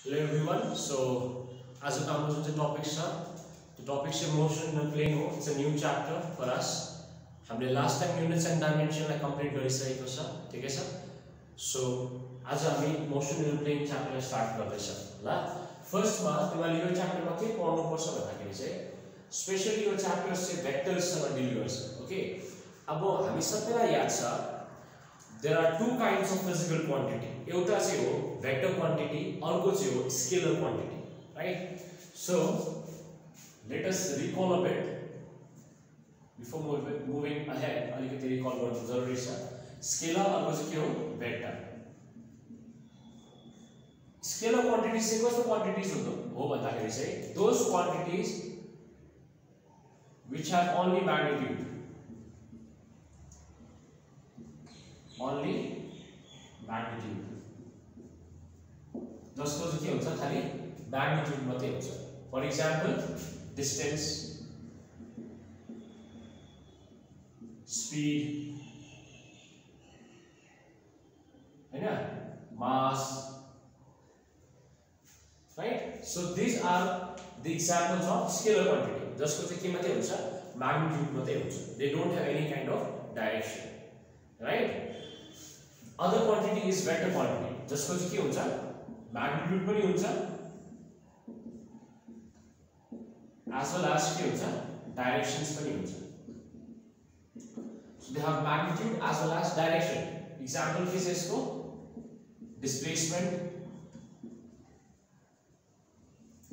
Hello everyone. So as a comes with the topic sir, the topic is motion in a plane. It's a new chapter for us. हमने last time units and dimension लाई complete गरिसकेको छ, ठीक है sir? So आज हामी motion in a plane chapter start गर्दैछ ल. First मा तिमीले यो chapter मा के पढ्नु पर्छ भन्दाखेरि चाहिँ स्पेशली यो chapter चाहिँ vectors सँग डिल गर्छ, ओके? अब हामी सबैलाई याद छ there are two kinds of physical quantity. एउटा चाहिँ हो vector quantity, अर्को चाहिँ हो scalar quantity, right? So let us recall a bit before moving ahead. अलिकति recall गर्नु जरुरी छ. Scalar अर्को चाहिँ के हो vector. Scalar quantities चाहिँ कस्तो quantities हो भन्दाखेरि चाहिँ those quantities which have only magnitude. Only magnitude. जसको चाहिँ के हुन्छ खाली magnitude मात्रै हुन्छ. For example, distance, speed, हैन, mass, right? So these are the examples of scalar quantity. जसको चाहिँ के मात्रै हुन्छ magnitude मात्रै हुन्छ. They don't have any kind of direction, right? Other quantity is vector quantity. जसको चाहिँ के हुन्छ magnitude पनि हुन्छ as well as के हुन्छ directions पनि हुन्छ. So they have magnitude as well as direction. Example के छ यसको displacement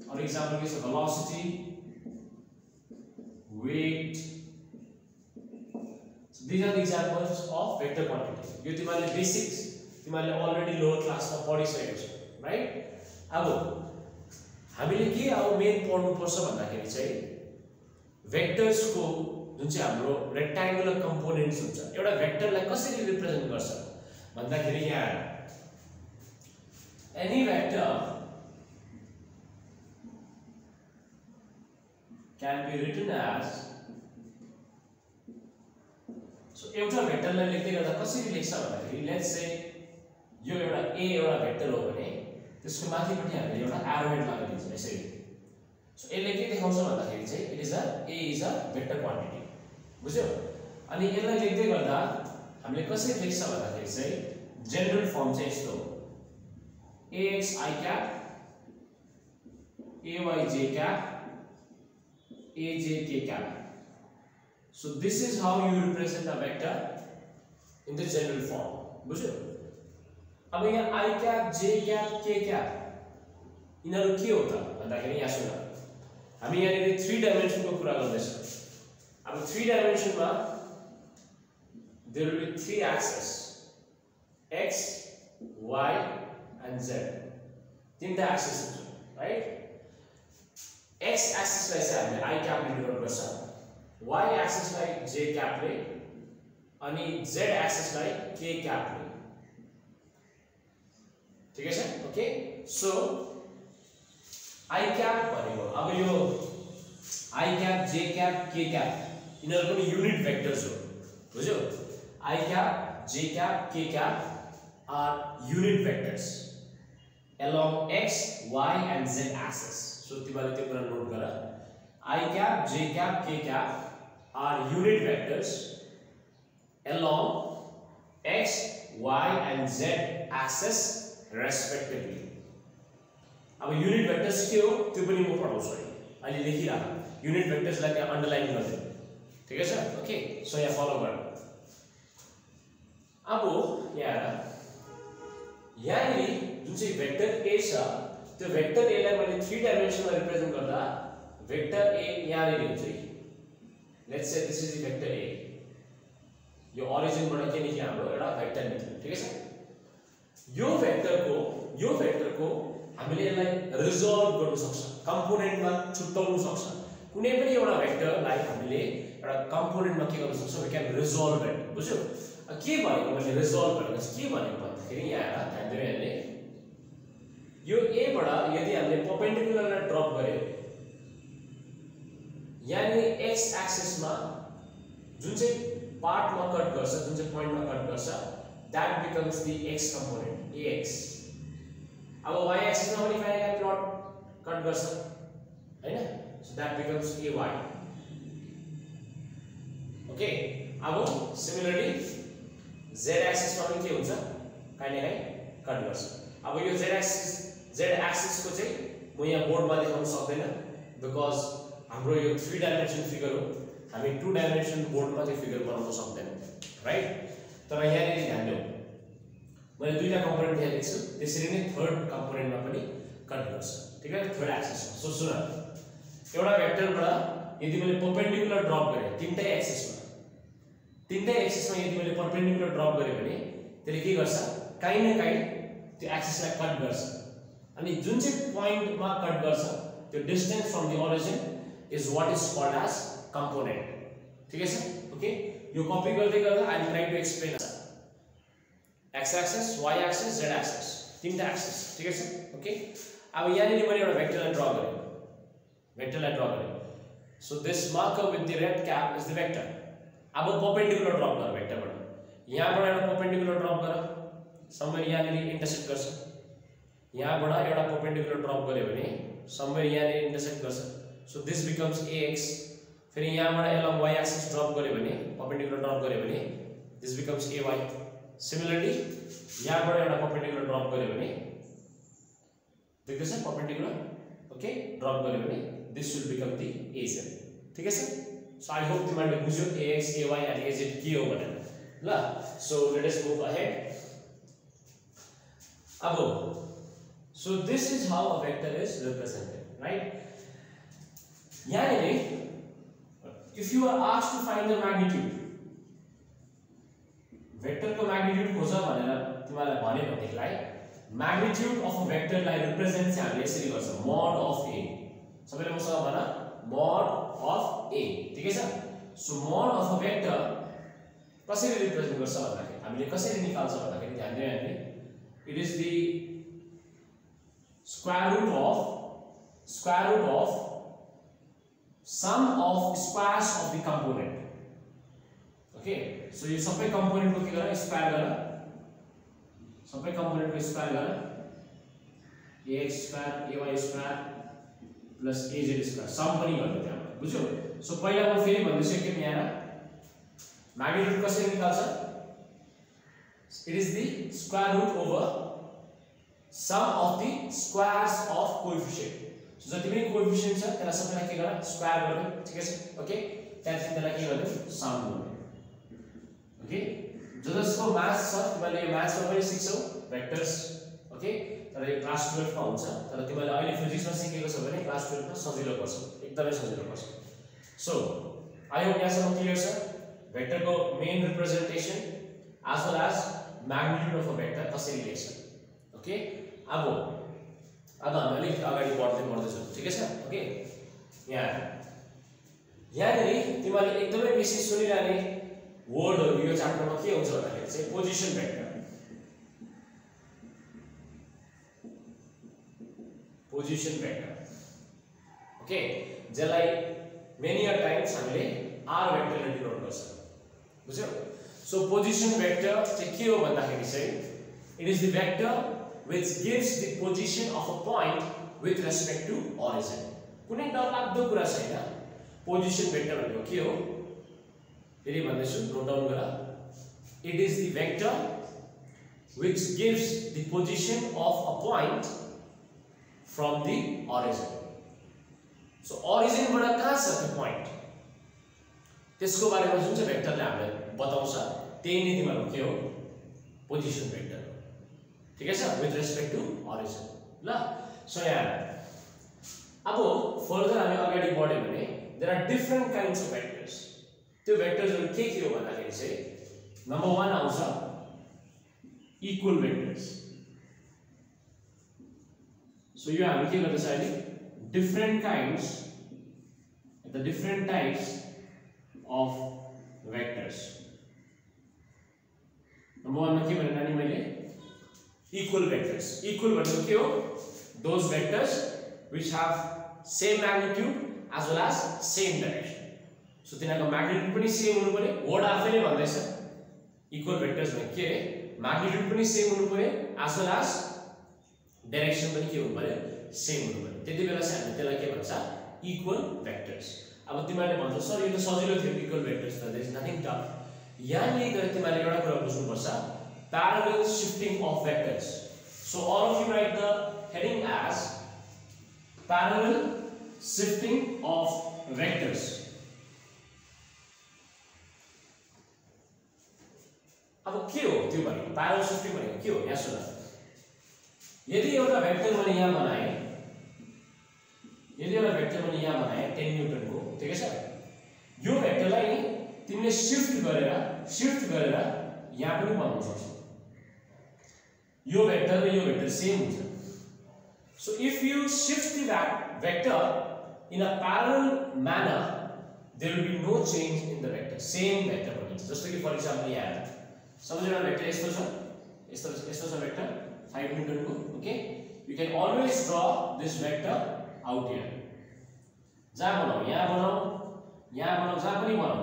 और example के छ velocity, weight. So these are the examples of vector quantity. यो तिमीले बेसिक्स तिमीले अलरेडी लोअर क्लासमा पढिसकेको छ, राइट? अब हामीले के अब मेन पढ्नु पर्छ भन्दाखेरि चाहिँ भेक्टर्सको जुन चाहिँ हाम्रो रेक्टांगुलर कम्पोनेन्ट्स हुन्छ. एउटा भेक्टरलाई कसरी रिप्रेजेन्ट गर्छ भन्दाखेरि यहाँ any vector can be written as. So एउटा भेक्टरलाई लेख्दै गर्दा कसरी लेख्छ भन्दाखेरि लेट्स से यो एउटा a एउटा भेक्टर हो भने त्यसको माथिपट्टि हामीले एउटा एरो हेड लगाइदिन्छौँ यसरी. सो यसले के देखाउँछ भन्दाखेरि चाहिँ a is a vector quantity. बुझ्यो? अनि यसलाई लेख्दै गर्दा हामीले कसरी लेख्छ भन्दाखेरि चाहिँ जनरल फर्म चाहिँ यस्तो हो. ax I cap ay j cap aj k cap. So this is how you represent a vector in the general form. बुझ्यो? अब यहाँ I cap, j cap, k cap यिनीहरु के हो त भन्दाखेरि यहाँ सुन. हामी यहाँ 3 डाइमेन्सन को कुरा गर्दैछौँ. अब 3 डाइमेन्सन मा there will be 3 axes x, y and z. तीनटा एक्सिस हुन्छ, राइट? x एक्सिस लाई चाहिँ हामीले I cap ले डिनोट गर्छ. y axis लाई j cap ले अनि z axis लाई k cap ले. ठीक है sir? Okay. So I cap भनेको अब यो I cap, j cap, k cap यिनीहरु पनि युनिट भेक्टर्स हो. बुझ्यो? I cap, j cap, k cap are unit vectors along x, y and z axis. So तिमीले त्यो कुरा नोट गर. I cap, j cap, k cap are unit vectors along x, y and z axis respectively. अब unit vectors के हो त्यो पनि म पढाउँछु अहिले लेखिराख. unit vectors लाई त्यहाँ अन्डरलाइन गर्दै. ठीक है सर? ओके. सो यहाँ फलो गर. अब यहाँ जुन चाहिँ भेक्टर a छ त्यो भेक्टर a लाई मैले 3 डाइमेन्सनमा रिप्रेजेन्ट गर्दा भेक्टर a यहाँ हुन्छ. Let's say this is the vector a. यो ओरिजिन बाट के निक्ल्यो हाम्रो एउटा भेक्टर निक्ल्यो. ठीक है सर? यो भेक्टर को हामीले यसलाई रिजल्भ गर्न सक्छ, कम्पोनेन्टमा छुट्याउन सक्छ. कुनै पनि एउटा भेक्टरलाई हामीले एउटा कम्पोनेन्टमा के गर्न सक्छ, वी क्यान रिजल्भ इट. बुझ्यो? के भनेको मैले रिजल्भ भनेको के भनेको भन्दाखेरि यहाँ ध्यान दिनु. यसले यो a बाट यदि हामीले परपेन्डिकुलरलाई ड्रप गर्यो यानी x एक्सिस मा जुन चाहिँ पार्टमा कट गर्छ, जुन चाहिँ पोइन्टमा कट गर्छ, that becomes the x component ax. अब y एक्सिस मा पनि कहीँ प्लट कट गर्छ हैन so that becomes ay okay अब सिमिलरली z एक्सिस मा पनि के हुन्छ कहीँ न कहीँ कट गर्छ अब यो z एक्सिस को चाहिँ म यहाँ बोर्डमा देखाउन सक्दैन बिकज हाम्रो यो 3 डाइमेन्सन फिगर हो हामी 2 डाइमेन्सन बोर्डमा त्यो फिगर बनाउन सक्दैनौं राइट तर यहाँ नि ध्यान दिनु मैले दुईटा कम्पोनेन्ट दिएको छु त्यसरी नै थर्ड कम्पोनेन्टमा पनि कट गर्छ ठीक है थर्ड एक्सिसमा सो सुन एउटा भेक्टरबाट यदि मैले परपेन्डिकुलर ड्रप गरे तीनटै एक्सिसमा यदि मैले परपेन्डिकुलर ड्रप गरे भने त्यसले के गर्छ कहीँ न कहीँ त्यो एक्सिसलाई कट गर्छ अनि जुन चाहिँ पोइन्टमा कट गर्छ त्यो distance from the origin is what is called as component ठीक है सर ओके यो कपी गर्दै गर्दा I am trying to explain x axis y axis z axis तीनटा एक्सिस ठीक है सर ओके अब यहाँ नि मैले एउटा भेक्टरलाई ड्रा गरे so this marker with the red cap is the vector अब परपेंडिकुलर ड्रप गर भेक्टरबाट यहाँबाट एउटा परपेंडिकुलर ड्रप गर समवेयर यहाँ नि इंटरसेक्ट गर्छ यहाँबाट एउटा परपेंडिकुलर ड्रप गरे भने समवेयर यहाँ नि इंटरसेक्ट गर्छ सो दिस बिकम्स ax फेरि यहाँबाट एलोङ y एक्सिस ड्रप गरे भने परपेंडिकुलर ड्रप गरे भने दिस बिकम्स ay सिमिलरली यहाँबाट एउटा परपेंडिकुलर ड्रप गरे भने देख्दैछ परपेंडिकुलर ओके ड्रप गरे भने this will become the az ठीक है सर सो आई होप तिमीहरुले बुझ्यो ax ay and az के हो भनेर ल so let us move ahead अब so this is how a vector is represented right yani if you are asked to find the magnitude vector ko magnitude खोज भनेर तिमीलाई भने भनेलाई magnitude of a vector लाई represent चाहिँ हामीले यसरी गर्छ mod of a सबैले मसँग भन mod of a ठीक है so mod of a vector कसरी रिप्रेजेन्ट गर्छ भन्दाखेरि हामीले कसरी निकाल्छ भन्दाखेरि ध्यान दिनु हामीले it is the square root of sum of squares of the component okay so यो सबै component को के गर स्क्वायर गर सबै component को स्क्वायर गर ax square ay square plus az square sum पनि गर्नु त्यहाँ बुझ्यौ सो पहिला म फेरि भन्दैछु के यहाँ magnitude कसरी निकाल्छ it is the square root over sum of the squares of coefficient so जति पनि कोएफिशिएन्ट छ त्यसलाई सबैलाई के गर स्क्वायर गर्नु ठीक है ओके त्यहाँदेखि त्यसलाई के गर्नु सम गर्नु ओके जसको म्याथ छ तिमीले यो म्याथमा पनि सिक्छौ भेक्टर्स ओके तर यो क्लास 12 मा हुन्छ तर तिमीले अहिले फिजिक्समा सिकेको छ भने क्लास 12 मा सजिलो पर्छ एकदमै सजिलो पर्छ सो आई होप यहाँसम्म क्लियर छ भेक्टरको main representation as well as magnitude of a vector कसरी लेख्छ ओके अब हामी अलिक अगाडि बढ्दै छौं ठीक है ओके यहाँ नि तिमीले एकदमै बेसी सुनिरहने वर्डहरु यो च्याप्टरमा के हुन्छ भन्दाखेरि चाहिँ पोजिसन भेक्टर ओके जसलाई मेनी अ टाइम्स हामीले r भेक्टरले डिनोट गर्छ बुझ्यौ सो पोजिसन भेक्टर चाहिँ के हो भन्दाखेरि चाहिँ it is the vector which gives the position of a point with respect to origin कुनै डरलाग्दो कुरा छैन पोजिसन भेक्टर भनेको के हो फेरि भन्दैछु नोट डाउन गर it is the vector which gives the position of a point from the origin so origin बाट कहाँ छ त्यो पोइन्ट त्यसको बारेमा जुन चाहिँ भेक्टरले हामीलाई बताउँछ त्यही नै तिम्रो के हो पोजिसन भेक्टर ठीक है sir with respect to origin ल सो यहाँ अब फर्दर हामी अगाडि बढ्यौ भने there are different kinds of vectors त्यो भेक्टर्सहरु के हो भन्दाखेरि चाहिँ नम्बर 1 आउँछ इक्वल भेक्टर्स सो यो हामी के गर्दैछ अहिले different types of vectors number 1 मा के भने नानी मैले equal vectors equal भनेको के हो those vectors which have same magnitude as well as same direction so तिनीहरुको magnitude पनि सेम हुनु पर्यो वर्ड आफैले भन्दैछ equal vectors भनेको के रे magnitude पनि सेम हुनु पर्यो as well as डाइरेक्सन पनि के हुनु पर्यो सेम हुनु पर्यो त्यति बेला चाहिँ हामीले त्यसलाई के भन्छ इक्वल भेक्टर्स अब तिमीहरूले भन्छौ सर यो त सजिलो थियो इक्वल भेक्टर्स त देयर इज नथिङ टफ यहाँनिर तिमीहरूले एउटा कुरा बुझ्नुपर्छ parallel shifting of vectors so all of you write the heading as parallel shifting of vectors अब के हो त्यो भनेको parallel shifting भनेको के हो यहाँ सुन यदि एउटा भेक्टर मैले यहाँ बनाए 10 न्यूटन को ठीक है यो भेक्टरलाई नि तिमीले शिफ्ट गरेर यहाँ पनि बनाउन सक्छौ यो भेक्टर र यो भेक्टर सेम हुन्छ so if you shift the vector in a parallel manner there will be no change in the vector same vector बनिन्छ जस्तो कि फर एक्जाम्पल यहाँ सपोज एउटा भेक्टर यस्तो छ भेक्टर 5 न्यूटन को okay you can always draw this vector out here जहाँ बनाऊ यहाँ बनाऊ जहाँ पनि बनाऊ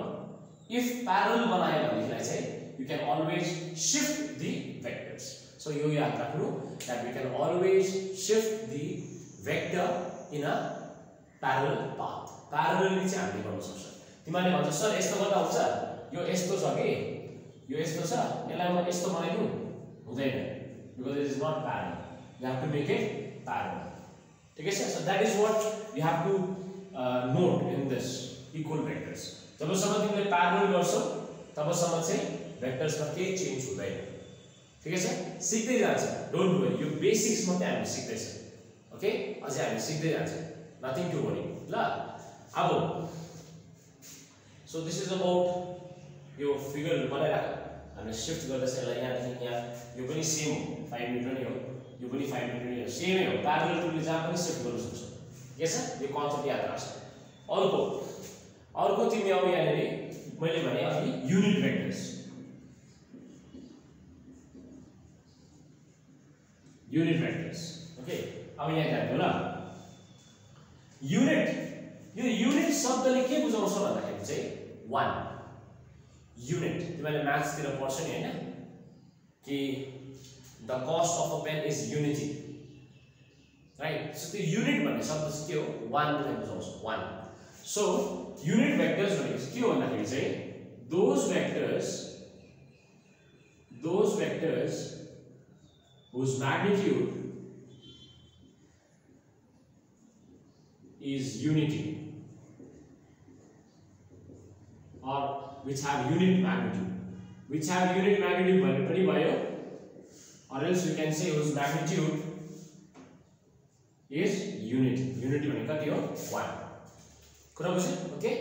if parallel बनायो भनेदेखिलाई चाहिँ you can always shift the vectors so यो याद राख्नु that we can always shift the vector in a parallel path parallelly चाहिँ हामीले गर्न सक्छौं तिमीले भन्छ सर यस्तो गर्दा हुन्छ यो यस्तो छ के यो यस्तो छ यसलाई म यस्तो बनाइदिउ हुँदैन because it is not parallel you have to make it parallel ठीक है so that is what you have to note in this equal vectors जबसम्म तिमीले parallel गर्छौ तबसम्म चाहिँ भेक्टर्स मा केही चेन्ज हुँदैन ठीक है सिक्दै जान्छ डोन्ट वरी यो बेसिक्स मात्रै हामी सिक्दै छ ओके अझै हामी सिक्दै जान्छ नथिङ टु वरी ल अब सो दिस इज अबाउट यो फिगर बनाइराख हामीले शिफ्ट गर्दैछ यसलाई यहाँदेखि यहाँ यो पनि सेम हो 5 न्यूटन हो यो पनि 5 न्यूटन हो सेमै हो प्यारलल टुले जहाँ पनि शिफ्ट गर्न सक्छ के छ यो कन्सेप्ट याद राख्छ अर्को तिमी अब यहाँनेरि मैले भने अघि युनिट भेक्टर्स ओके अब यहाँ ध्यान दिनु ल युनिट यो युनिट शब्दले के बुझाउँछ भन्दाखेरि चाहिँ 1 युनिट तिमीले म्याथ्स तिर पढ्छ नि हैन कि the cost of a pen is unity right so त्यो युनिट भन्ने शब्द चाहिँ के हो 1 ले बुझाउँछ 1 सो युनिट भेक्टर्स भनेको के हो भन्दाखेरि चाहिँ those vectors whose magnitude is unity or which have unit magnitude भने पनि भयो or else we can say whose magnitude is unity भने कति हो 1 कुरा बुझ्यो ओके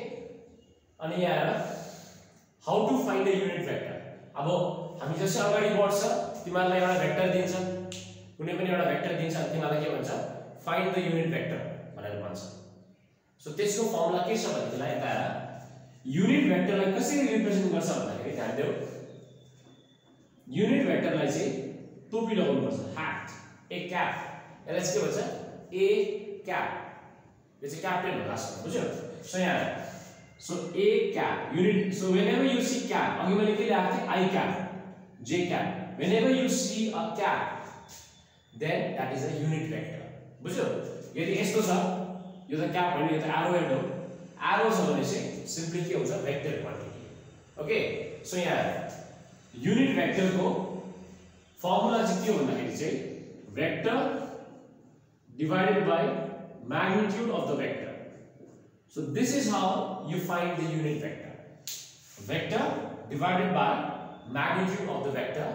अनि यहाँ how to find a unit vector अब हामी जसै अगाडि बढ्छ तिमीलाई एउटा भेक्टर दिन्छ कुनै पनि एउटा भेक्टर दिन्छ अनि तिमीलाई के भन्छ फाइन्ड द युनिट भेक्टर भनेर भन्छ सो त्यसको फर्मुला के छ भन्नेलाई यता युनिट भेक्टरलाई कसरी रिप्रेजेन्ट गर्छ भन्दाखेरि ध्यान देऊ युनिट भेक्टरलाई चाहिँ टोपी लगाउनु पर्छ ह्याट ए क्याप यसलाई चाहिँ के भन्छ ए क्याप यो चाहिँ क्याप्टेन हो लास्टमा बुझ्यो सो यहाँ so A cap unit so whenever you see cap अघि मैले के लेखेको थिए I cap J cap. Whenever you see a cap, then that is a unit vector. बुझ्यो यदि यस्तो छ यो त क्याप हैन यो त एरो हेड हो एरो छ भने चाहिँ सिम्पली के हुन्छ भेक्टर क्वान्टिटी ओके सो यहाँ युनिट भेक्टर को फर्मुला चाहिँ के हो भन्दाखेरि चाहिँ vector divided by magnitude of the vector so this is how you find the unit vector divided by magnitude of the vector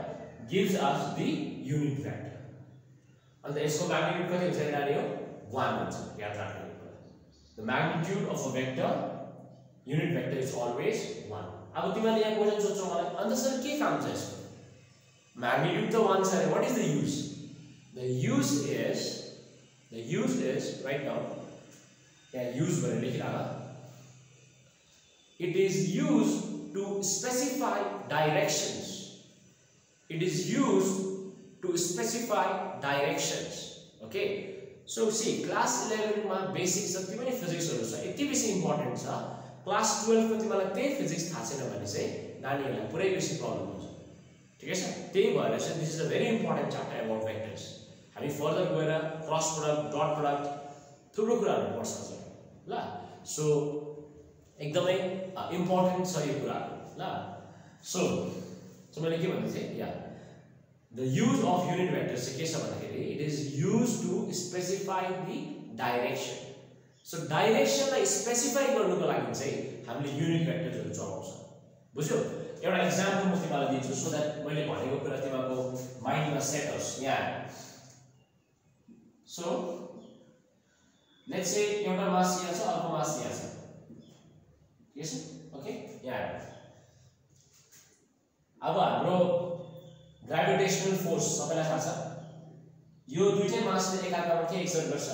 gives us the unit vector and यसको magnitude कति हुन्छ नानी हो 1 हुन्छ याद राख्नु the magnitude of a vector unit vector is always 1 अब तिमीले यहाँ क्वेशन सोध्छौ मलाई अन्त सर के काम छ यसको magnitude त 1 छ what is the use the use is right now यहाँ use भनेर लेखिराख it is used to specify directions okay so see class 11 मा बेसिक जति पनि फिजिक्सहरु छ यति बेसी इम्पोर्टेन्ट छ क्लास 12 को तिमीलाई त्यही फिजिक्स थाहा छैन भने चाहिँ नानीहरुलाई पुरै बेसी प्रब्लम हुन्छ ठीक है सर त्यही भएर चाहिँ this is a very important chapter about vectors हामी फर्दर गएर क्रस प्रोडक्ट डट प्रोडक्ट थुप्रो कुराहरू पढ्छ ल। सो एकदमै इम्पोर्टेन्ट छ यो कुराहरू ल। सो मैले के भन्दै थिएँ या the use of unit vector चाहिँ के छ भन्दाखेरि it is use to specify the direction. So डाइरेक्सनलाई स्पेसिफाई गर्नुको लागि चाहिँ हामीले युनिट भेक्टरहरू चलाउँछ। बुझ्यौ? एउटा एक्जाम्पल म तिमीलाई दिन्छु सो द्याट मैले भनेको कुरा तिमीको माइन्डमा सेट होस्। यहाँ सो लेट्स से एउटा मास यहाँ छ अर्को मास यहाँ छ यस ओके। यहाँ अब हाम्रो ग्रेभिटेशनल फोर्स सबैलाई थाहा छ यो दुईटै मासले एकअर्कामा के एक्सर्ट गर्छ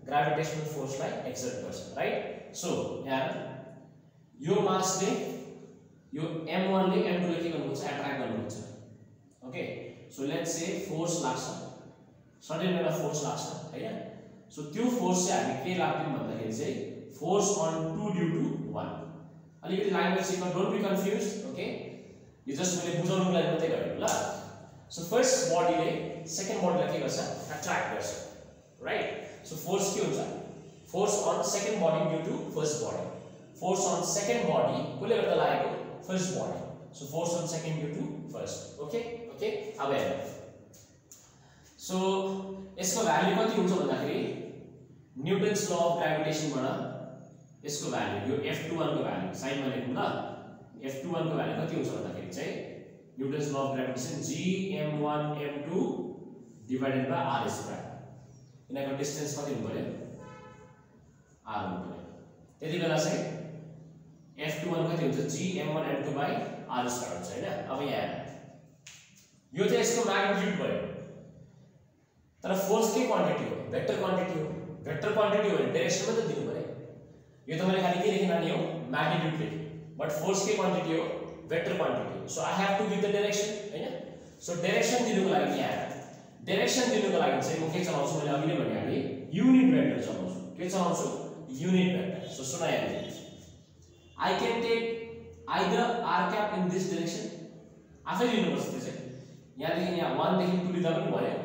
ग्रेभिटेशनल फोर्सलाई एक्सर्ट गर्छ राइट। सो यहाँ यो मासले यो m1 ले m2 ले के गर्नुहुन्छ एट्र्याक्ट गर्नुहुन्छ okay. So let's say force लाग्छ सडन एउटा फोर्स लाग्छ हैन। सो त्यो फोर्स चाहिँ हामी के लाग्दियौ भन्दाखेरि चाहिँ फोर्स अन 2 ड्यू टु 1। अलिकति ल्याङ्ग्वेज सिक्न डोन्ट बी कन्फ्युज्ड ओके। यो जस्ट मैले बुझाउनुको लागि मात्रै गरेको ल। सो फर्स्ट बडीले सेकेन्ड बडीलाई के गर्छ एट्र्याक्ट गर्छ राइट। सो फोर्स के हुन्छ force on second body due to first body. Force on second body कसले गर्दा लागेको first body. So force on second due to first okay okay. अब हेर सो यसको भ्यालु कति हुन्छ भन्दाखेरि न्युटन्स ल अफ ग्रेभिटेसनबाट यसको भ्यालु यो F21 को भ्यालु साइनमा लेखौँ ल। F21 को भ्यालु कति हुन्छ भन्दाखेरि चाहिँ newton's law of gravitation Gm1 m2 divided by r square. यिनीहरुको डिस्टेन्स कति हुनु पर्यो r हुनु पर्यो। त्यति बेला चाहिँ F21 कति हुन्छ Gm1 m2 by r square हुन्छ हैन। अब यहाँ यो चाहिँ यसको म्याग्निट्युड भयो तर फोर्स के क्वान्टिटी हो वेक्टर क्वान्टिटी हो। वेक्टर क्वान्टिटी हो भने डाइरेक्सन मात्र दिनु पर्यो। यो त मैले खाली के लेखेन नि हो म्याग्निट्युड लेखे बट फोर्स के क्वान्टिटी हो vector quantity. So I have to give the direction हैन। सो डाइरेक्सन दिनुको लागि यहाँ डाइरेक्सन दिनुको लागि चाहिँ म के चलाउँछु मैले अघि नै भनिहालेँ युनिट भेक्टर चलाउँछु। के चलाउँछु युनिट भेक्टर। सो सुन यहाँ I can take either r cap in this direction आफै लिनुपर्छ त्यो चाहिँ यहाँदेखि यहाँ 1 देखि 2 लिँदा पनि भयो।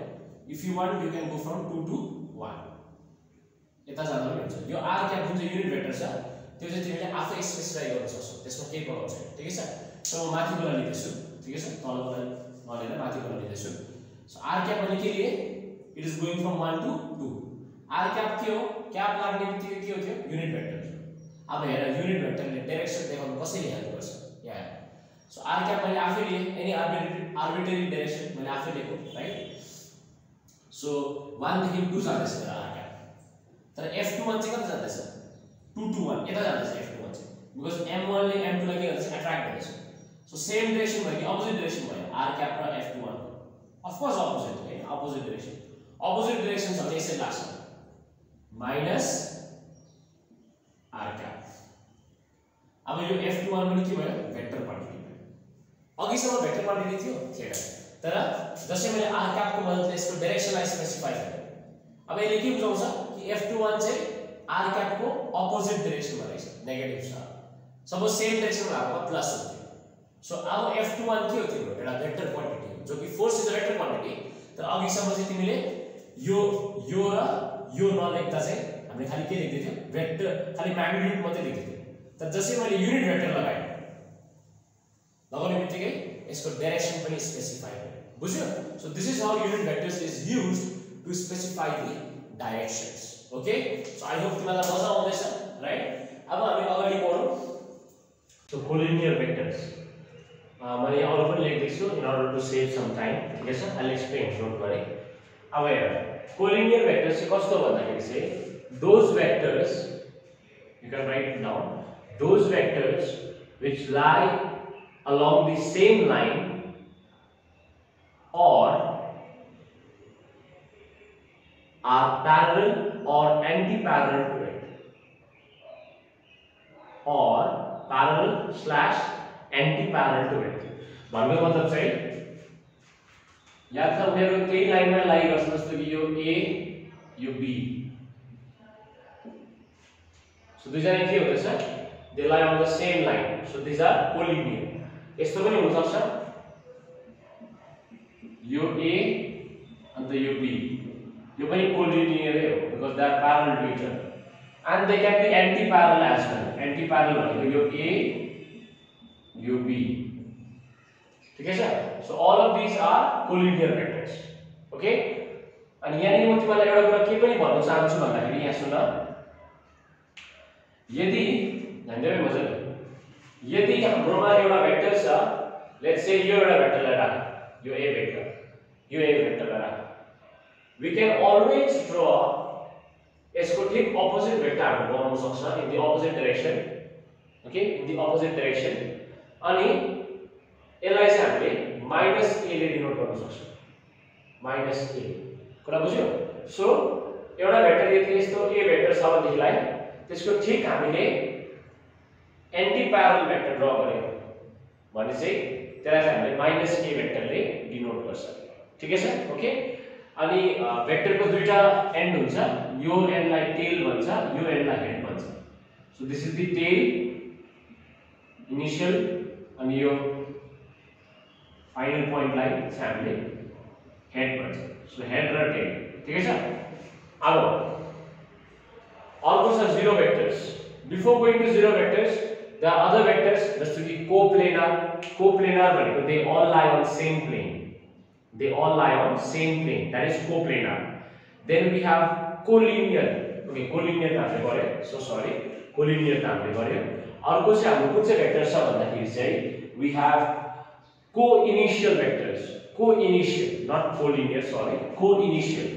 If you want you can go from 2 to 1 यता जाँदा पनि हुन्छ। यो r cap जुन चाहिँ युनिट भेक्टर छ त्यो चाहिँ तिमीले आफै स्पेसिफाई गर्न सक्छौ त्यसमा केही प्रब्लम छैन ठिकै छ। सो म माथिबाट लिदैछु ठिकै छ तलबाट नलिएर माथिबाट लिदैछु। सो r cap मैले के लिए it is going from 1 to 2। r cap के हो क्याप लाग्ने बित्तिकै के हो त्यो युनिट भेक्टर। अब हेर युनिट भेक्टरले डाइरेक्सन देखाउनु कसरी हेल्प गर्छ यहाँ। सो r cap मैले आफै लिए एनी आर्बिट्रेरी डाइरेक्सन मैले आफै लिएको राइट। सो 1 देखि 2 जाँदैछ र r cap तर F21 चाहिँ कता जाँदैछ 2 टु 1 यता जाँदैछ F21 चाहिँ बिकज m1 ले m2 लाई के गर्छ एट्र्याक्ट गर्दैछ। सो सेम डाइरेक्सन भयो कि अपोजिट डाइरेक्सन भयो r cap र F21 अफ कोर्स अपोजिट है अपोजिट डाइरेक्सन। अपोजिट डाइरेक्सन छ भने यसरी लाग्छ माइनस r cap। अब यो F21 पनि के भयो भेक्टर क्वान्टिटी भयो। अघिसम्म भेक्टर क्वान्टिटी थियो थिएन तर जसै मैले r cap को मद्दतले यसको डाइरेक्सनलाई स्पेसिफाई गरेँ। अब यसले के बुझाउँछ कि F21 चाहिँ r cap को अपोजिट डाइरेक्सनमा रहेछ नेगेटिभ छ। सपोज सेम डाइरेक्सनमा भएको प्लस हुन्थ्यो। सो अब F21 के हो तिम्रो एउटा भेक्टर क्वान्टिटी हो जो कि force is a vector quantity. तर अघिसम्म चाहिँ तिमीले यो र यो नलेख्दा चाहिँ हामीले खाली के लेख्दै थियौ भेक्टर खाली म्याग्निट्युड मात्रै लेख्दै थियौ। तर जसै मैले युनिट भेक्टर लगाएँ लगाउने बित्तिकै यसको डाइरेक्सन पनि स्पेसिफाई गरेँ बुझ्यो। So this is how unit vectors is used to specify the directions okay. So I hope तिमीलाई मजा आउँदैछ राइट। अब हामी अगाडि बढौँ। सो कोलिनियर भेक्टर्स मैले अरू पनि लेख्दैछु in order to save some time ठिकै छ। I will explain don't worry. अब हेर कोलिनियर भेक्टर्स चाहिँ कस्तो भन्दाखेरि चाहिँ those vectors you can write it down those vectors which लाई along the same line or are parallel or anti-parallel to it or parallel/anti-parallel to it। भन्नुको मतलब चाहिँ याद छ उनीहरु त्यही लाइनमा लागिरहेछ जस्तो कि यो A यो B। सो दुईजना के हुँदैछ दे लाई on the same line so this are collinear. यस्तो पनि हुन सक्छ यो A अन्त यो B यो पनि कोलिनियर हो because they are parallel to each other and they can be anti parallel as well anti parallel भनेको यो ए यो बी ठीक है sir so all of this are collinear vectors okay अनि यहाँ म तिमीलाई एउटा कुरा के पनि भन्न चाहन्छु भन्दाखेरि यहाँ सुन यदि ध्यान दिनु मजाले यदि हाम्रोमा एउटा भेक्टर छ लेट्स से यो एउटा भेक्टरलाई राख यो ए भेक्टरलाई राख we can always draw यसको ठीक अपोजिट भेक्टर हामी बनाउन सक्छ in the opposite direction okay in the opposite direction अनि यसलाई चाहिँ हामीले माइनस a ले डिनोट गर्न सक्छौं माइनस a कुरा बुझ्यो सो एउटा भेक्टर यदि यस्तो a भेक्टर छ भनेदेखिलाई त्यसको ठीक हामीले एन्टी प्यारलल भेक्टर ड्रा गर्यो भने चाहिँ त्यसलाई चाहिँ हामीले माइनस a भेक्टरले डिनोट गर्छ ठीक है सर ओके अनि भेक्टरको दुईटा एन्ड हुन्छ यो एन्डलाई टेल भन्छ यो एन्डलाई हेड भन्छ so this is the tail initial अनि यो फाइनल पोइन्टलाई चाहिँ हामीले हेड भन्छ सो हेड र टेल ठीक है सर अब अर्को छ zero vectors before going to zero vectors the other vectors जस्तो कि कोप्लेनार भनेको they all lie on same plane they all lie on same plane that is coplanar then we have collinear okay collinear त हामीले गर्यो so sorry collinear त हामीले गर्यो अर्को चाहिँ हाम्रो कुन चाहिँ भेक्टर छ भन्दाखेरि चाहिँ we have co-initial vectors co-initial not collinear sorry co-initial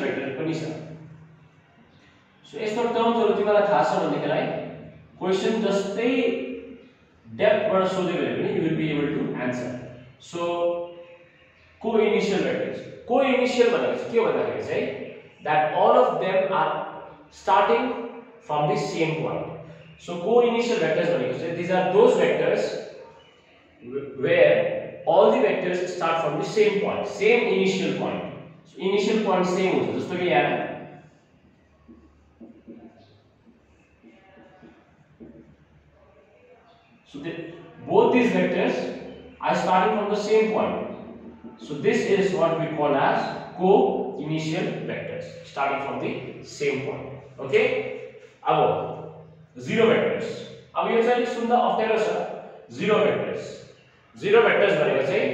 vector पनि छ so यस्तो टर्म्सहरु तिमीलाई थाहा छ भनेदेखिलाई क्वेशन जस्तै डेप्थ बाट सोध्यो भने पनि you will be able to answer so co-initial vectors co-initial भनेको चाहिँ के हो भन्दाखेरि चाहिँ that all of them are starting from the same point so co-initial vectors भनेको चाहिँ these are those vectors where all the vectors start from the same point same initial point so initial point same हुन्छ जस्तो कि यहाँ so both these vectors are starting from the same point. So this is what we call as co-initial vectors starting from the same point. Okay? अब zero vectors. अब यो चाहिँ सुन्दा अप्ठ्यारो छ zero vectors. Zero vectors भनेको चाहिँ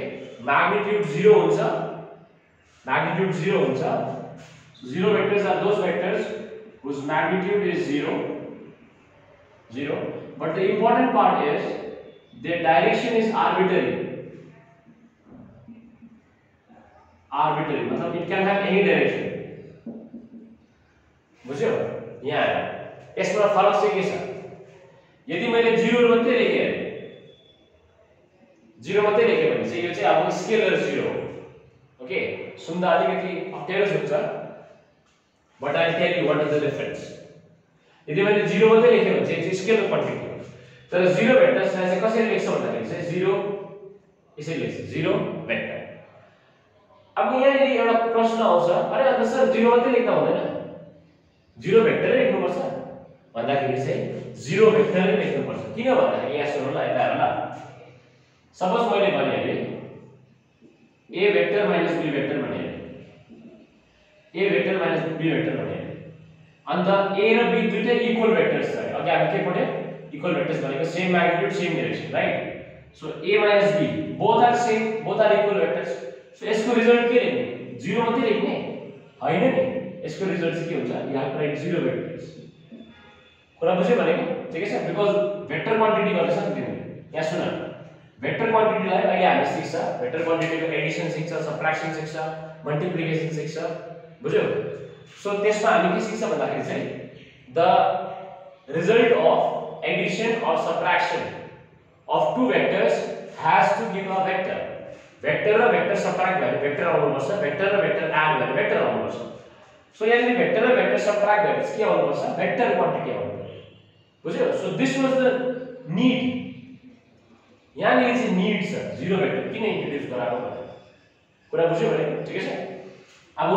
magnitude 0 हुन्छ. Magnitude 0 हुन्छ. So zero vectors are those vectors whose magnitude is 0. But the important part is their direction is arbitrary मतलब it can have any direction बुझ्यो यहाँ यसमा फरक चाहिँ के छ यदि मैले 0 मात्रै लेखे भने चाहिँ यो चाहिँ अब स्केलर 0 हो ओके सुन्दा अलिकति अप्ठ्यारो हुन्छ but I tell you what is the difference यदि मैले 0 मात्रै लेखे भने चाहिँ स्केलर क्वान्टिटी तर जीरो भेक्टर्सलाई चाहिँ कसरी लेख्छ भन्दाखेरि चाहिँ जीरो यसरी लेख्छ जीरो भेक्टर अब यहाँ यदि एउटा प्रश्न आउँछ अरे अन्त सर जीरो मात्रै लेख्दा हुँदैन जीरो भेक्टरै लेख्नुपर्छ भन्दाखेरि चाहिँ जीरो भेक्टरै लेख्नुपर्छ किन भन्दाखेरि यहाँ सुन्नु ल यता हेर ल सपोज मैले भने A vector minus B vector भने A vector minus B vector भने अन्त ए र बी दुईटै इक्वल भेक्टर्स छ अघि हामी के पढ्यौ equal vectors भनेको same magnitude same direction right so a minus b both are same both are equal vectors so यसको रिजल्ट के लेख्ने 0 मात्रै लेख्ने हैन नि यसको रिजल्ट चाहिँ के हुन्छ you have to write zero vectors कुरा बुझ्यो भनेको ठिकै छ बिकज भेक्टर क्वान्टिटी गर्छ नि तिमीले यहाँ सुन भेक्टर क्वान्टिटीलाई अहिले हामी सिक्छ भेक्टर क्वान्टिटीको एडिसन सिक्छ सबट्र्याक्सन सिक्छ मल्टिप्लिकेसन सिक्छ बुझ्यो सो त्यसमा हामी के सिक्छ भन्दाखेरि चाहिँ the result of addition or subtraction of two vectors has to give a vector vector र vector subtract गरे vector आउनु पर्छ vector र vector add गरे vector आउनु पर्छ so यदि vector र vector subtract गरे के आउनु पर्छ vector quantity आउनु पर्छ बुझ्यो so this was the need यहाँ नि चाहिँ need छ zero vector किन इन्ट्रोड्युस गराएको भनेर कुरा बुझ्यो भने ठिकै छ अब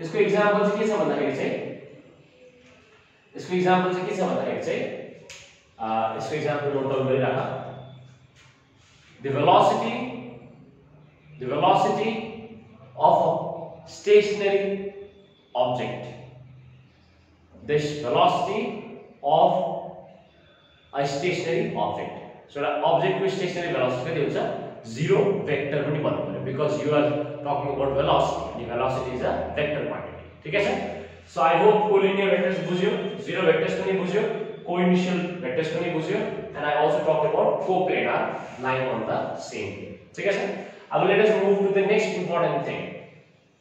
यसको एक्जाम्पल चाहिँ के छ भन्दाखेरि चाहिँ यसको एक्जाम्पल चाहिँ के छ भन्दाखेरि चाहिँ इसको एग्जाम्पल नोट डाउन गरिराख the velocity of a stationary object. This velocity of a stationary object. So the object with stationary velocity कति हुन्छ 0 vector पनि भन्नु पर्यो because you are talking about velocity. The velocity is a vector quantity. ठीक है sir? So I hope collinear vectors बुझ्यो, zero vectors पनि बुझ्यो, co-initial vectors पनि बुझ्यो, and I also talked about coplanar lying on the same plane. ठीक है sir? Now let us move to the next important thing.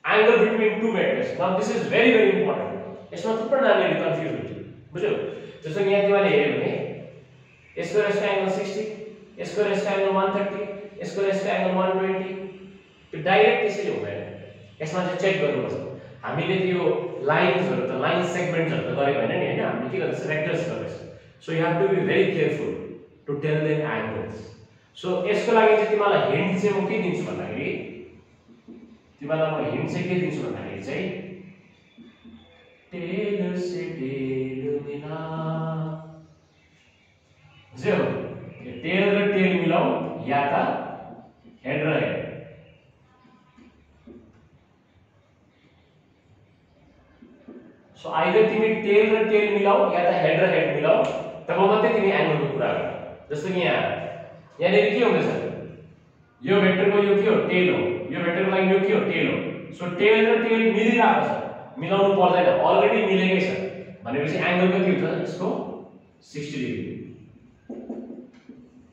Angle between two vectors. Now this is very important. यसमा थुप्रै नानीहरु confuse हुन्छ. बुझ्यो? जस्तो यहाँ तिमीले हेर्यो भने यसको रेस्पेक्ट एंगल 60, यसको रेस्पेक्ट एंगल 130, यसको रेस्पेक्ट एंगल 120. त्यो डाइरेक्ट त्यसरी हुँदैन. यसमा चाहिँ चेक गर्नुपर्छ. हामीले त्यो लाइन्सहरु त लाइन सेगमेन्ट्सहरु त गरेको हैन नि हैन हामीले के गर्दैछ वेक्टर्स गर्दैछ. So you have to be very careful to tell the angles. So यसको लागि चाहिँ तिमीलाई हिन्ट चाहिँ म के दिन्छु भन्दाखेरि तिमीलाई म हिन्ट चाहिँ के दिन्छु भन्दाखेरि चाहिँ टेल से टेल मिला जो टेल र टेल मिलाऊ या त हेड र हेड. सो आइदर तिमी टेल र टेल मिलाऊ या त हेड र हेड मिलाऊ तब मात्रै तिमी एंगलको कुरा गर. जस्तो कि यहाँ के हुँदैछ यो भेक्टरको यो के हो टेल हो, यो भेक्टरको लागि यो के हो टेल हो. सो टेल र टेल मिलिरहेको छ, मिलाउनु पर्दैन, अलरेडी मिलेकै छ भनेपछि एंगल कति हुन्छ यसको 60 डिग्री.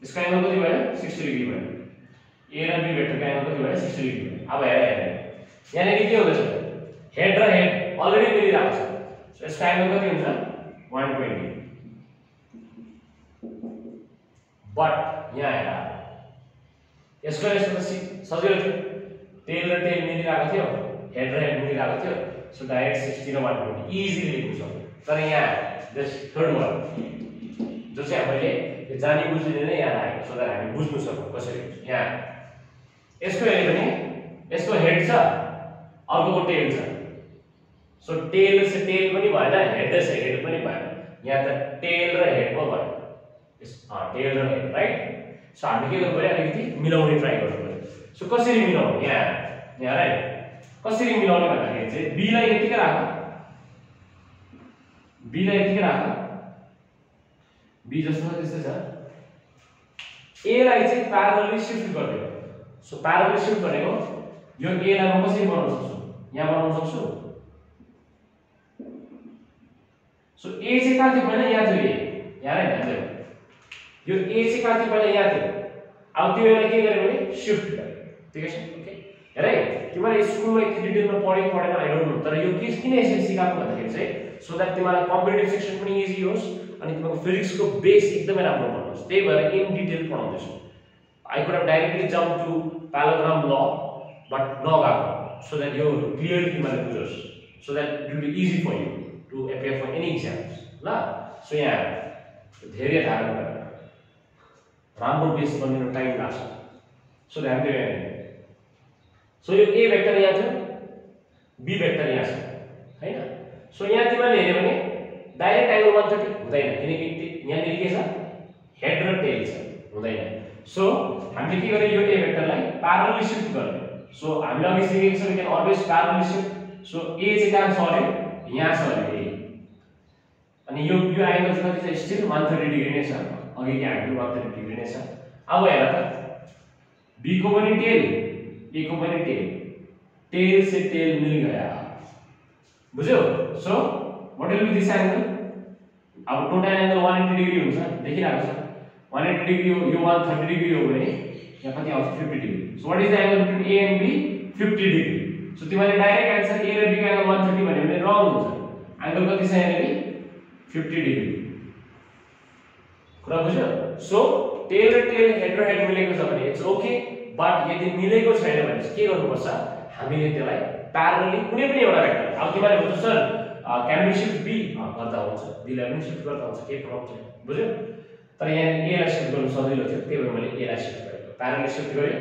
यसको एंगल कति भयो 60 डिग्री भयो. ए र बी भेक्टरको एंगल कति भयो 60 डिग्री भयो. अब हेर यहाँ के हुँदैछ हेड र हेड अलरेडी मिलिरहेको छ. सो यसको एंगल कति हुन्छ 120. बट यहाँ हेर यसको सजिलो थियो, टेल र टेल मिलिरहेको थियो, हेड र हेड मिलिरहेको थियो. सो डाइरेक्ट 60 र 120 इजिली लेख्न सक्छौ. तर यहाँ दिस थर्ड वान जो चाहिँ हामीले यो जानी बुझ्ने नै यहाँ आएको सो द्याट हामी बुझ्न सकौँ कसरी. यहाँ यसको हेर्यो भने यसको हेड छ अर्कोको टेल छ. सो टेल से टेल पनि भएन, हेड से हेड पनि भएन. यहाँ त टेल र हेड पो भयो. टेल र हेड राइट. सो हामी के गर्नु पर्यो अलिकति मिलाउने ट्राई गर्नु पर्यो. सो कसरी मिलाउने यहाँ राइट कसरी मिलाउने भन्दाखेरि चाहिँ बी लाई यतिकै राख, बी लाई यतिकै राख, बी जस्तो त्यस्तै छ. ए लाई चाहिँ प्यारलली शिफ्ट गर्दियो. सो प्यारलली शिफ्ट भनेको यो ए लाई म कसरी बनाउन सक्छु यहाँ बनाउन सक्छु. सो ए चाहिँ कहाँ थियो पहिला यहाँ थियो, ए यहाँ राइट ध्यान दियो. यो ए चाहिँ कहाँ थियो पहिला यहाँ थियो. अब त्यो यसलाई के गर्यो भने शिफ्ट गर्यो. ठीक छ ओके हेर है तिमीले स्कुलमा यति डिटेलमा पढेको पढेन आई डोन्ट नो. तर यो किन यसरी सिकाएको भन्दाखेरि चाहिँ सो द्याट तिमीलाई कम्पिटिटिभ सेक्सन पनि इजी होस् अनि तिमीको फिजिक्सको बेस एकदमै राम्रो बनोस्. त्यही भएर इन डिटेल पढाउँदैछु. I could have directly jump to parallelogram law but नगएको सो द्याट यो क्लियरली तिमीले बुझोस् so that it will be easy for you to appear for any exams. ल सो यहाँ धेरै धारणा गरेर राम्रो बेस बनिन टाइम लाग्छ. सो ध्यान दियो. सो यो ए भेक्टर यहाँ थियो, बी भेक्टर यहाँ छ हैन. सो यहाँ तिमीले हेर्यो भने डाइरेक्ट एंगल 130 हुँदैन किनकि यहाँ के छ हेड र टेल छ हुँदैन. सो हामीले के गर्यो यो ए भेक्टरलाई प्यारलली शिफ्ट गर्यो. सो हामीले अघि सिकेको छौं कि अलवेज प्यारलली शिफ्ट. सो ए चाहिँ कहाँ सर्यो यहाँ सर्यो ए अनि यो एंगल चाहिँ कति छ स्टिल 130 डिग्री नै छ. अघि के हामीले 130 डिग्री नै छ. अब हेर त बी को पनि टेल ए को पनि टेल, टेल से टेल मिल गया. बुझ्यो. So what will be this angle. अब टोटल एंगल 180 डिग्री हुन्छ देखिरहेको छ. 180 डिग्री हो यो 130 डिग्री हो भने यहाँ कति आउँछ 50 degree. So what is the angle between A and B 50 degree. So तिमीले डाइरेक्ट आन्सर ए र बी को एंगल 130 भन्यो भने रङ हुन्छ. एंगल कति छ यहाँ 50 डिग्री. कुरा बुझ्यो. सो टेल र टेल हेड र हेड मिलेको छ भने इट्स ओके. बट यदि मिलेको छैन भने के गर्नुपर्छ हामीले त्यसलाई प्यारलली कुनै पनि एउटा भेक्टर. अब तिमीले भन्छ sir can be shift B गर्दा हुन्छ, बी लाई पनि शिफ्ट गर्दा हुन्छ केही प्रब्लम छैन. बुझ्यो. तर यहाँ ए लाई शिफ्ट गर्नु सजिलो थियो त्यही भएर मैले ए लाई शिफ्ट गरेको. प्यारलली शिफ्ट गरे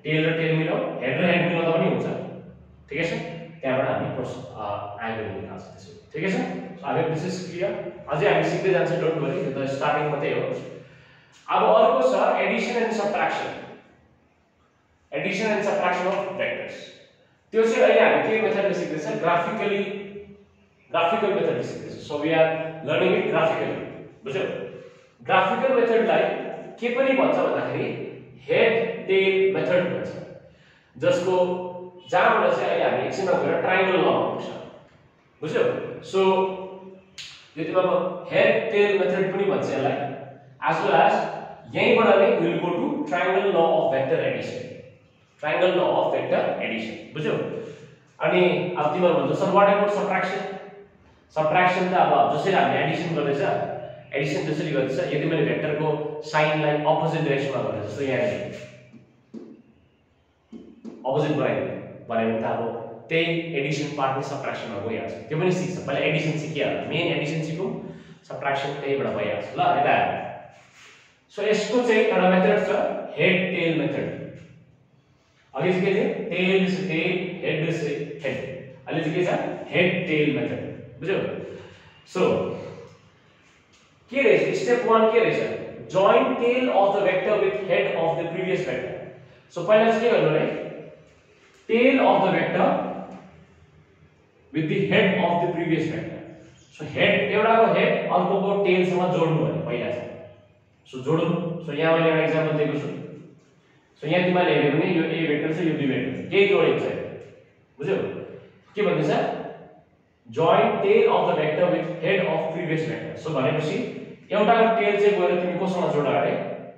टेल र टेल मिलाऊ हेड र हेड मिलाउँदा पनि हुन्छ. ठीक छ. त्यहाँबाट हामी एंगल निकाल्छ त्यसो. ठीक छ. So I hope this is clear. अझै हामी सिक्दै जान्छ डोन्ट वरी यो त स्टार्टिङ मात्रै हो. अब अर्को छ addition and subtraction. Addition and subtraction of vectors. त्यो चाहिँ अहिले हामी के मेथडले सिक्दैछ ग्राफिकल मेथडले सिक्दैछ so we are learning it graphically बुझ्यौ ग्राफिकल मेथडलाई के पनि भन्छ भन्दाखेरि हेड टेल मेथड भन्छ जसको जहाँबाट चाहिँ अहिले हामी एकछिनमा गएर ट्रायंगल लगाउनु पर्छ बुझ्यौ सो यतिमा म हेड टेल मेथड पनि भन्छ यसलाई as well as यहीँबाट नै we will go to triangle law of vector addition बुझ्यौ अनि अब तिमीहरु भन्छ सर व्हाट अबाउट सब्ट्र्याक्सन त अब जसरी हामीले एडिसन गर्दैछ एडिसन त्यसरी गर्दैछ यदि मैले भेक्टरको साइनलाई अपोजिट डाइरेक्सनमा गरे जस्तो यहाँ अपोजिट बनाइदिए भने त अब त्यही एडिसन पार्ट नै सब्ट्र्याक्सनमा गइहाल्छ त्यो पनि सिक्छ पहिला एडिसन सिकिहाल्छ मेन एडिसन सिकौं सब्ट्र्याक्सन त्यहीबाट भइहाल्छ ल यता सो यसको चाहिँ एउटा मेथड छ हेड टेल मेथड अघि चाहिँ के थियो tail is tail head is head अहिले चाहिँ के छ हेड टेल मेथड बुझ्यौ सो के रहेछ स्टेप 1 के रहेछ join tail of the vector with head of the previous vector so पहिला चाहिँ के गर्नु रे tail of the vector with the head of the previous vector so head एउटाको हेड अर्कोको टेल सँग जोड्नु भने पहिला चाहिँ सो जोड्नु सो यहाँ मैले एउटा एक्जाम्पल दिएको छु सो यहाँ तिमीले हेर्यो भने यो ए भेक्टर छ यो बी भेक्टर छ के जोडेको छ बुझ्यौ के भन्दैछ join tail of the vector with head of previous vector so भनेपछि एउटाको टेल चाहिँ गएर तिमी कोसँग जोड्ला अरे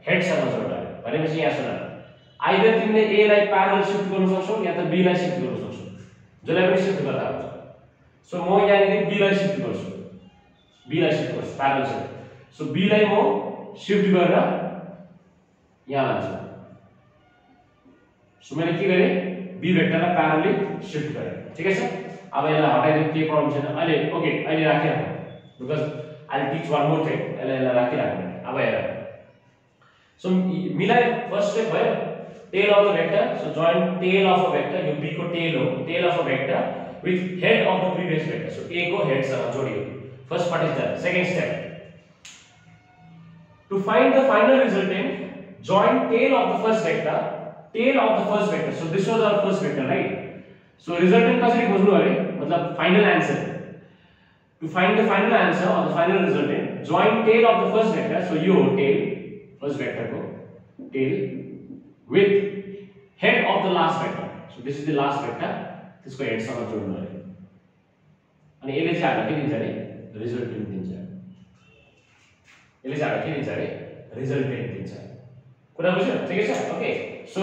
हेड सँग जोड्ला भनेपछि यहाँ सुन आइदर तिमीले ए लाई प्यारलल शिफ्ट गर्न सक्छौ या त बी लाई शिफ्ट गर्न सक्छौ जसलाई पनि शिफ्ट गर्दा हुन्छ सो म यहाँ नि बी लाई शिफ्ट गर्छु प्यारलल शिफ्ट सो बी लाई म शिफ्ट गरेर यहाँ लान्छु सो मैले के गरे बी भेक्टरलाई प्यारलली शिफ्ट गरे ठिकै छ अब यसलाई हटाइदिनु के प्रब्लम छैन अहिले ओके अहिले राखिराख्नु because I teach one more thing यसलाई राखिराख्नु अब हेर सो मिलाइ फर्स्ट स्टेप भयो tail of the vector so join tail of a vector यो बी को टेल हो tail of a vector with head of the previous vector so A को हेड सँग जोडियो first part is that second step to find the final resultant join tail of the first vector so this was our first vector right so resultant कसरी खोज्नु अरे मतलब final answer to find the final answer or the final resultant join tail of the first vector so यो tail first vector को tail with head of the last vector so this is the last vector त्यसको head सँग जोड्नु अरे अनि यसले चाहिँ हामीलाई के दिन्छ अरे रिजल्टेन्ट दिन्छ यसले चाहिँ हामीलाई के दिन्छ अरे रिजल्टेन्ट दिन्छ कुरा बुझ्यो ठिकै छ ओके सो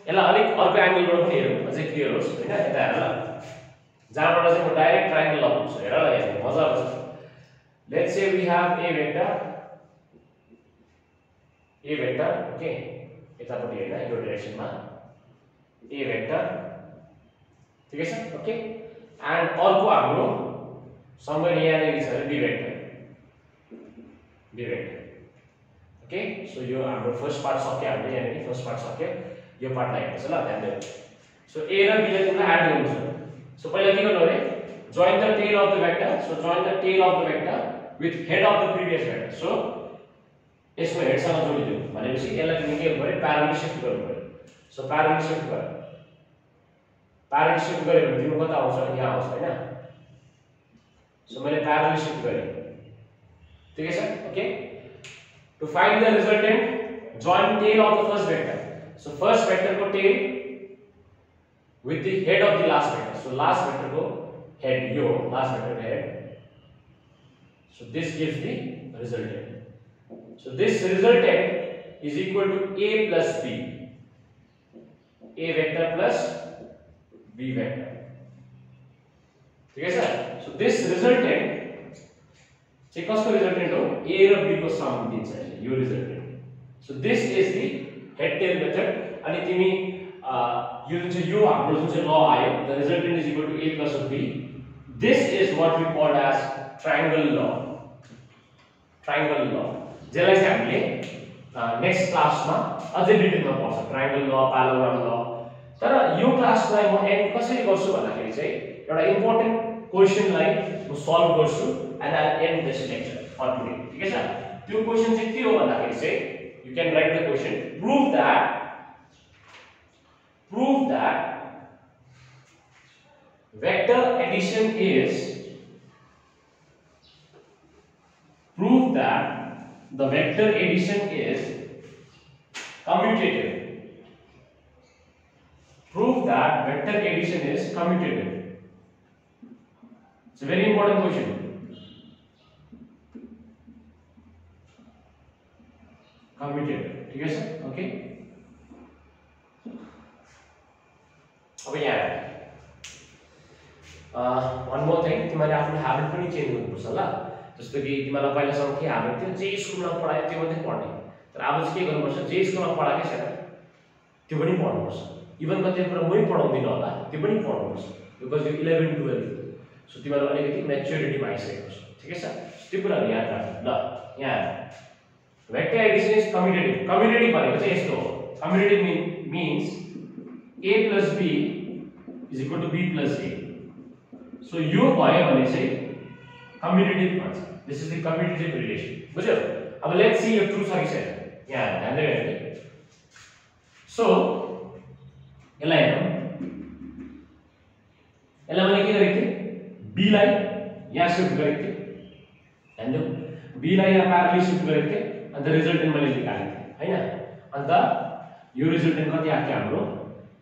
यसलाई अलिक अर्को एंगलबाट पनि हेरौँ अझै क्लियर होस् हैन यता हेर ल जहाँबाट चाहिँ म डाइरेक्ट ट्रायंगल लगाउँछु हेर ल यहाँ मजा आउँछ let's say we have a vector okay यतापट्टि हैन यो डाइरेक्सनमा ए भेक्टर ठिकै छ ओके एन्ड अर्को हाम्रो समवेयर यहाँ नै छ बी भेक्टर ओके सो यो हाम्रो फर्स्ट पार्ट सक्यो हामीले यहाँ नि फर्स्ट पार्ट सक्यो यो पार्टलाई हेर्नुस् ल ध्यान दिनु सो ए र बी लाई तिमीलाई एड गर्नु छ सो पहिला के गर्नु अरे join the tail of the vector so join the tail of the vector with head of the previous vector so यसको हेड सँग जोडिदियो भनेपछि यसलाई तिमी के गर्नु पर्यो प्यारलल शिफ्ट गर्नु पर्यो सो प्यारलल शिफ्ट गरे भने तिम्रो कता आउँछ यहाँ आउँछ हैन सो मैले प्यारलल शिफ्ट गरे ठिकै छ okay to find the resultant join tail of the first vector so first vector को tail with the head of the last vector so last vector को head यो last vector head so this gives the resultant so this resultant is equal to a plus b a vector plus b vector ठीक है sir so this resultant चाहिँ कसको resultant हो a र b को some दिन्छ यो resultant so this is the head tail method अनि तिमी यो जुन चाहिँ यो हाम्रो जुन चाहिँ ल आयो the resultant is equal to a plus of b this is what we call as triangle law जसलाई चाहिँ हामीले नेक्स्ट क्लासमा अझै डिटेलमा पढ्छौं ट्रायंगल ल प्यारालेलोग्राम ल तर यो क्लासलाई म एन्ड कसरी गर्छु भन्दाखेरि चाहिँ एउटा इम्पोर्टेन्ट क्वेशनलाई म सल्भ गर्छु and I end this lecture for today ठीक है त्यो क्वेशन चाहिँ के हो भन्दाखेरि चाहिँ you can write the question prove that vector addition is prove that the vector addition is commutative. Prove that vector addition is commutative. It's a very important question. Commutative. ठीक है सर? Okay. अब यहाँ one more thing, तिमीले आफ्नो habit पनि change गर्नुपर्छ ल. जस्तो कि तिमीलाई पहिलासम्म के habit थियो, जे स्कुलमा पढायो त्यो मात्रै पढ्ने. तर अब चाहिँ के गर्नुपर्छ, जे स्कुलमा पढाएकै छैन त्यो पनि पढ्नुपर्छ. इभन कति कुरा मै पढाउँदिन होला, त्यो पनि पढ्नुपर्छ. बिकज यो 11 12 सो तिमीहरु अलिकति म्याच्युरिटीमा आइसकेको छ. ठीक है सर? त्यो कुराहरु याद राख्नु ल. यहाँ vector addition is commutative. Commutative भनेको चाहिँ यस्तो हो. Commutative means a plus b is equal to b plus a. So यो भयो भने चाहिँ commutative भन्छ. This is the commutative relation. बुझ्यौ? अब let's see यो true छ कि छैन. यहाँ ध्यान दिनु. So यसलाई हेरौँ. यसलाई मैले के गरेको थिएँ? b लाई यहाँ शिफ्ट गरेको थिएँ. ध्यान दिनु. b लाई यहाँ प्यारलली शिफ्ट गरेको थिएँ. अन्त रिजल्टेन्ट मैले निकालेको थिएँ हैन. अन्त यो रिजल्टेन्ट कति आएको थियो हाम्रो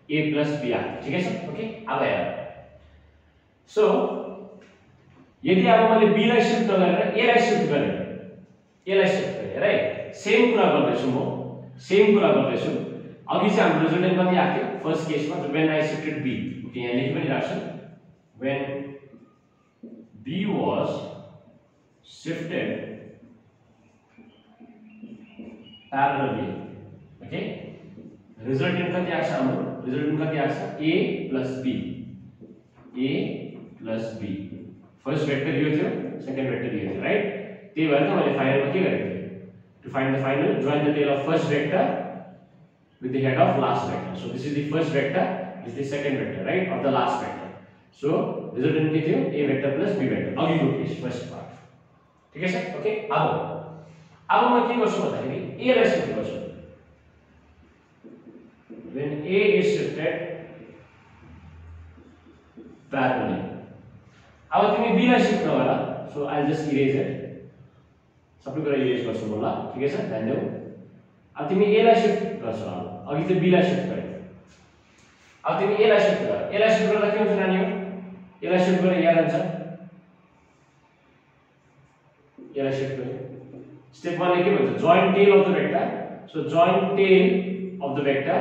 a plus b आएको. ठीक है सर? ओके. अब हेर. सो यदि अब मैले b लाई शिफ्ट गरेर a लाई शिफ्ट गरेँ है. सेम कुरा गर्दैछु म. सेम कुरा गर्दैछु. अघि चाहिँ हाम्रो रिजल्टेन्ट कति आएको थियो फर्स्ट केसमा when I shifted b. Okay यहाँ लेखि पनि राख्छु. when b was shifted parallelly, okay, resultant कति आएको छ हाम्रो? रिजल्टेन्ट कति आएको छ? a plus b. First vector यो थियो, सेकेन्ड वेक्टर यो थियो, राइट? त्यही भएर त मैले फाइनलमा के गरेको थिएँ? To find the final, join the tail of first vector with the head of last vector. So this is the first vector, this is the second vector, right, of the last vector. So resultant के थियो? a vector plus b vector. अघिको case first part. ठीक है sir? Okay. अब म के गर्छु भन्दाखेरि a लाई शिफ्ट गर्छु. When a is shifted parallelly. अब तिमी b लाई शिफ्ट नगर. So I'll just erase it. सबै कुरा इरेज गर्छु म ल. ठीक है सर? ध्यान देऊ. अब तिमी a लाई शिफ्ट गर्छौ. अब अघि चाहिँ b लाई शिफ्ट गरे. अब तिमी a लाई शिफ्ट गर. a लाई शिफ्ट गर्दा के हुन्छ नानी हो? a लाई शिफ्ट गरेर यहाँ जान्छ. a लाई शिफ्ट गरे. स्टेप 1 ले के भन्छ? join tail of the vector. So join tail of the vector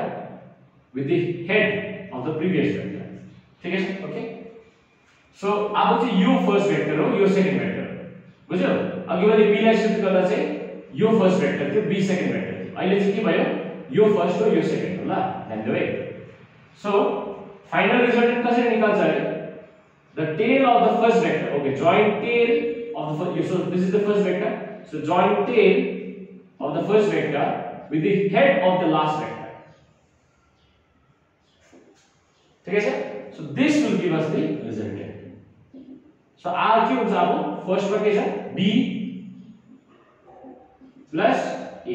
with the head of the previous vector. ठीक है सर? ओके. सो अब चाहिँ यो फर्स्ट वेक्टर हो, यो सेकेन्ड वेक्टर हो. बुझ्यौ? अघि मैले b लाई शिफ्ट गर्दा चाहिँ यो फर्स्ट वेक्टर थियो, b सेकेन्ड वेक्टर थियो. अहिले चाहिँ के भयो? यो फर्स्ट हो, यो सेकेन्ड हो. ल ध्यान दिऊ है. सो फाइनल रिजल्टेन्ट कसरी निकाल्छ अरे? The tail of the first vector. Okay, join tail of the first. So this is the first vector. So join tail of the first vector with the head of the last vector. ठीक है sir? So this will give us the resultant. So R के हुन्छ अब? First मा के छ? B plus A.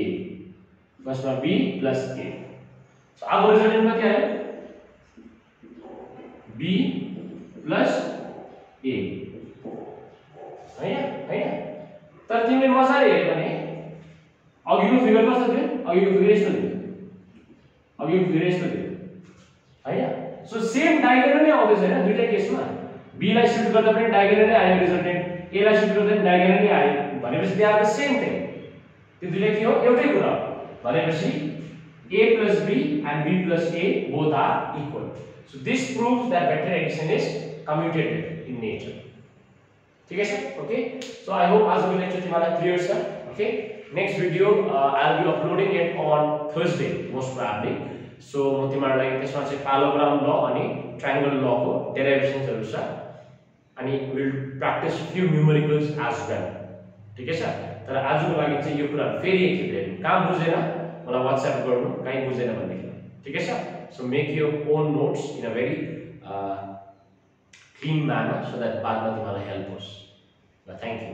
First मा B plus A. So अब रिजल्टेन्ट कति आयो? B plus A. हैन? तर तिमीले मजाले हेर्यो भने अघिको फिगर कस्तो थियो? अघिको फिगर यस्तो थियो. हैन? सो सेम डायगोनल नै आउँदैछ हैन दुईटा केसमा. b लाई शिफ्ट गर्दा पनि डायगोनल नै आयो रिजल्टेन्ट, a लाई शिफ्ट गर्दा पनि डायगोनल नै आयो. भनेपछि they are the same thing. त्यो दुईटा के हो? एउटै कुरा हो. भनेपछि a plus b and b plus a both are equal. So this proves that vector addition is commutative in nature. ठीक है sir? Okay. So I hope आजको लेक्चर तिमीलाई क्लियर छ. Okay. Next video I will be uploading it on Thursday most probably. So म तिमीहरूलाई त्यसमा चाहिँ पालोग्राम ल अनि ट्रायंगल लको डेरिभेसन्सहरु छ अनि will practice few numericals as well. ठीक है सर? तर आजको लागि चाहिँ यो कुरा फेरि एकखेप हेर्नु. कहाँ बुझेन मलाई WhatsApp गर्नु, कहीँ बुझेन भनेदेखि. ठीक है sir? So make your own notes in a very clean manner so that बादमा तिमीलाई help होस्. Thank you.